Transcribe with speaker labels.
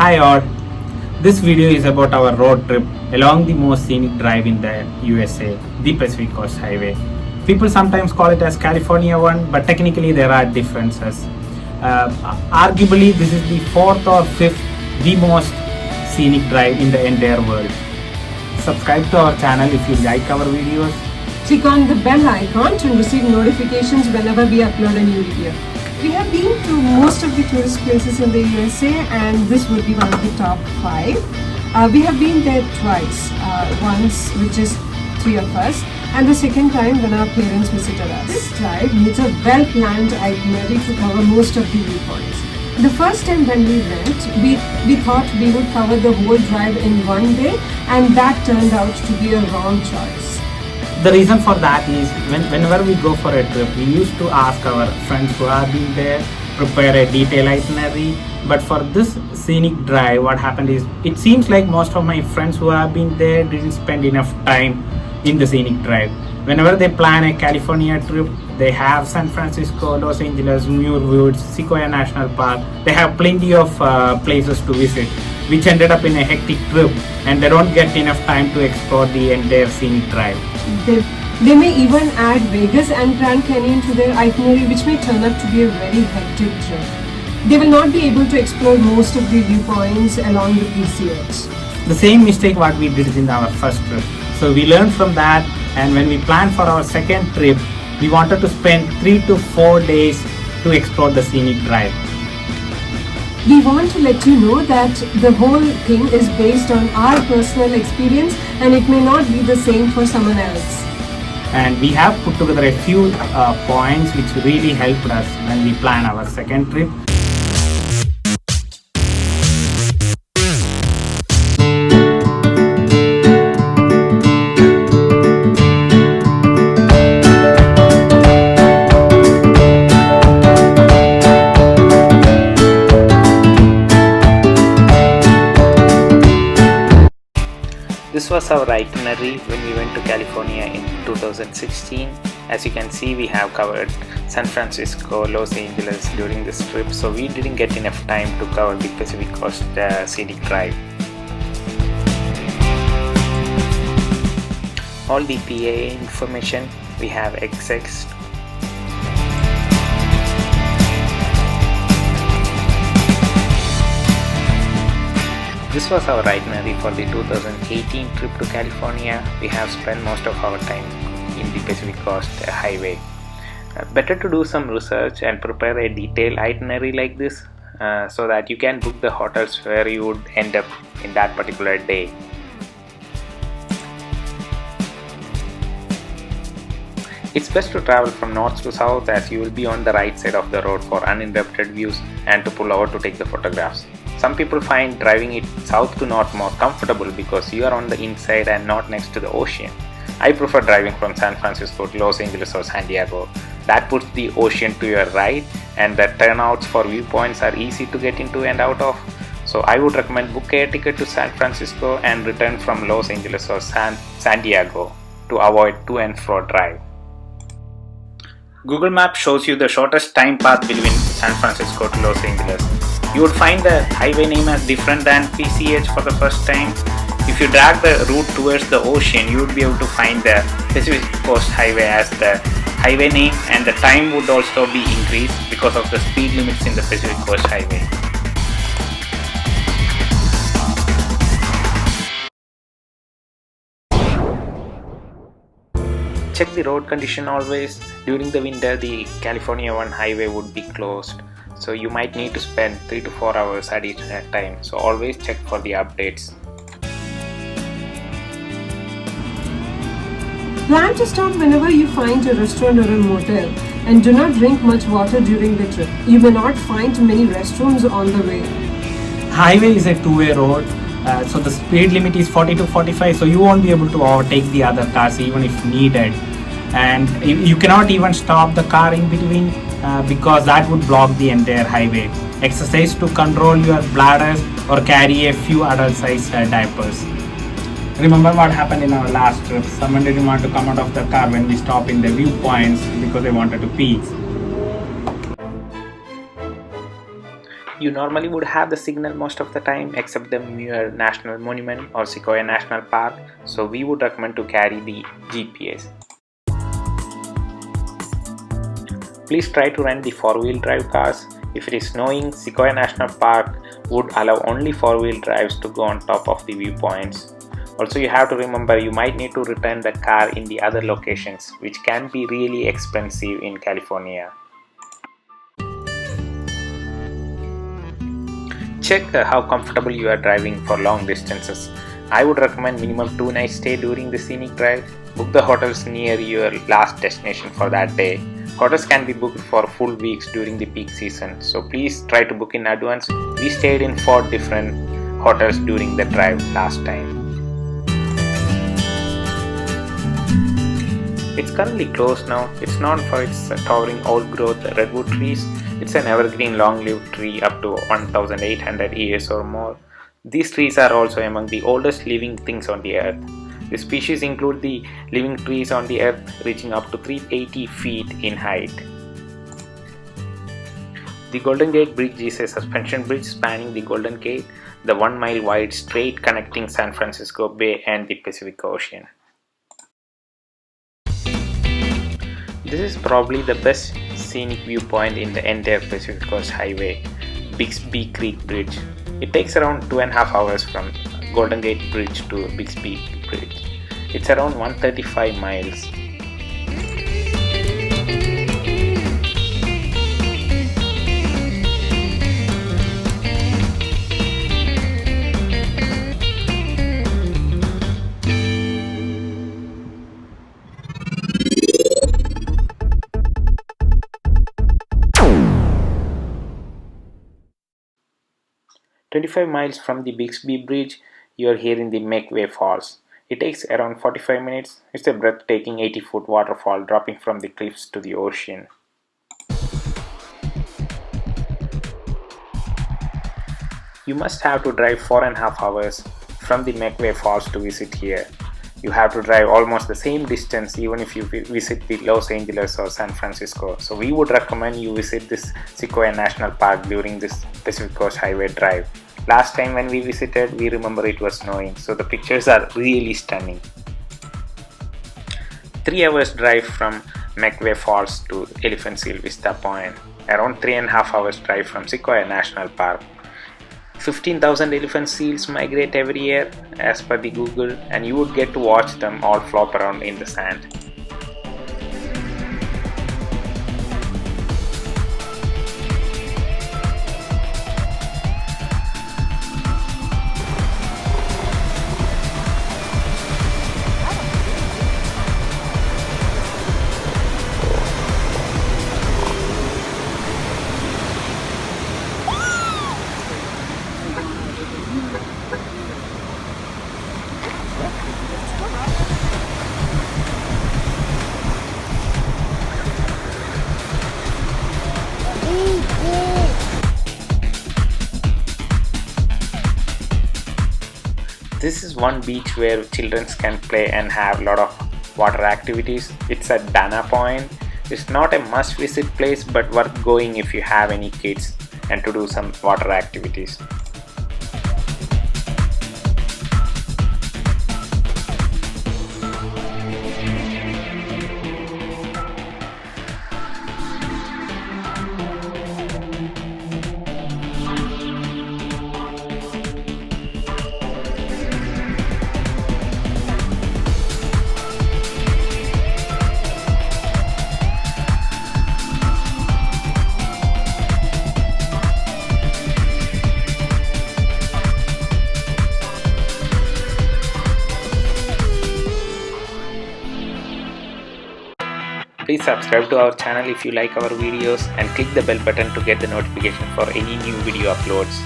Speaker 1: Hi all, this video is about our road trip along the most scenic drive in the USA, the Pacific Coast Highway. People sometimes call it as California one, but technically there are differences. Arguably this is the fourth or fifth the most scenic drive in the entire world. Subscribe to our channel if you like our videos.
Speaker 2: Click on the bell icon to receive notifications whenever we upload a new video. We have been to most of the tourist places in the USA and this would be one of the top 5. We have been there twice, once which is 3 of us and the second time when our parents visited us. This drive needs a well-planned itinerary to cover most of the viewpoints. The first time when we went, we thought we would cover the whole drive in one day and that turned out to be a wrong choice.
Speaker 1: The reason for that is whenever we go for a trip, we used to ask our friends who have been there, prepare a detailed itinerary. But for this scenic drive, what happened is, it seems like most of my friends who have been there didn't spend enough time in the scenic drive. Whenever they plan a California trip, they have San Francisco, Los Angeles, Muir Woods, Sequoia National Park. They have plenty of places to visit, which ended up in a hectic trip, and they don't get enough time to explore the entire scenic drive.
Speaker 2: They may even add Vegas and Grand Canyon to their itinerary, which may turn out to be a very hectic trip. They will not be able to explore most of the viewpoints along the PCH.
Speaker 1: The same mistake what we did in our first trip. So we learned from that, and when we planned for our second trip, we wanted to spend 3 to 4 days to explore the scenic drive.
Speaker 2: We want to let you know that the whole thing is based on our personal experience and it may not be the same for someone else.
Speaker 1: And we have put together a few points which really helped us when we plan our second trip. This was our itinerary when we went to California in 2016. As you can see, we have covered San Francisco, Los Angeles during this trip, so we didn't get enough time to cover the Pacific Coast Scenic Drive. All the PA information we have accessed. This was our itinerary for the 2018 trip to California. We have spent most of our time in the Pacific Coast Highway. Better to do some research and prepare a detailed itinerary like this so that you can book the hotels where you would end up in that particular day. It's best to travel from north to south as you will be on the right side of the road for uninterrupted views and to pull over to take the photographs. Some people find driving it south to north more comfortable because you are on the inside and not next to the ocean. I prefer driving from San Francisco to Los Angeles or San Diego. That puts the ocean to your right and the turnouts for viewpoints are easy to get into and out of. So I would recommend book a ticket to San Francisco and return from Los Angeles or San Diego to avoid to and fro drive. Google Maps shows you the shortest time path between San Francisco to Los Angeles. You would find the highway name as different than PCH for the first time. If you drag the route towards the ocean, you would be able to find the Pacific Coast Highway as the highway name, and the time would also be increased because of the speed limits in the Pacific Coast Highway. Check the road condition always. During the winter, the California 1 highway would be closed, so you might need to spend 3 to 4 hours at each time. So always check for the updates.
Speaker 2: Plan to stop whenever you find a restaurant or a motel and do not drink much water during the trip. You may not find many restrooms on the way.
Speaker 1: Highway is a two-way road. So the speed limit is 40 to 45, so you won't be able to overtake the other cars even if needed, and you cannot even stop the car in between because that would block the entire highway. Exercise to control your bladders or carry a few adult size diapers. Remember what happened in our last trip? Someone didn't want to come out of the car when we stopped in the viewpoints because they wanted to pee. You normally would have the signal most of the time except the Muir National Monument or Sequoia National Park, so we would recommend to carry the GPS. Please try to rent the 4-wheel drive cars. If it is snowing, Sequoia National Park would allow only 4-wheel drives to go on top of the viewpoints. Also, you have to remember you might need to return the car in the other locations, which can be really expensive in California. Check how comfortable you are driving for long distances. I would recommend minimum 2 nights stay during the scenic drive. Book the hotels near your last destination for that day. Hotels can be booked for full weeks during the peak season, so please try to book in advance. We stayed in 4 different hotels during the drive last time. It's currently closed now. It's known for its towering old-growth redwood trees. It's an evergreen long-lived tree up to 1,800 years or more. These trees are also among the oldest living things on the earth. The species include the living trees on the earth reaching up to 380 feet in height. The Golden Gate Bridge is a suspension bridge spanning the Golden Gate, the 1-mile wide strait connecting San Francisco Bay and the Pacific Ocean. This is probably the best scenic viewpoint in the entire Pacific Coast Highway, Bixby Creek Bridge. It takes around 2.5 hours from Golden Gate Bridge to Bixby Bridge. It's around 135 miles. "25 miles from the Bixby Bridge, you are here in the McWay Falls. It takes around 45 minutes. It's a breathtaking 80-foot waterfall dropping from the cliffs to the ocean. You must have to drive 4.5 hours from the McWay Falls to visit here. You have to drive almost the same distance even if you visit the Los Angeles or San Francisco. So we would recommend you visit this Sequoia National Park during this Pacific Coast Highway drive. Last time when we visited, we remember it was snowing, so the pictures are really stunning. 3 hours drive from McWay Falls to Seal Vista Point. Around 3.5 hours drive from Sequoia National Park. 15,000 elephant seals migrate every year as per the Google, and you would get to watch them all flop around in the sand. This is one beach where children can play and have a lot of water activities. It's at Dana Point. It's not a must visit place but worth going if you have any kids and to do some water activities. Please subscribe to our channel if you like our videos and click the bell button to get the notification for any new video uploads.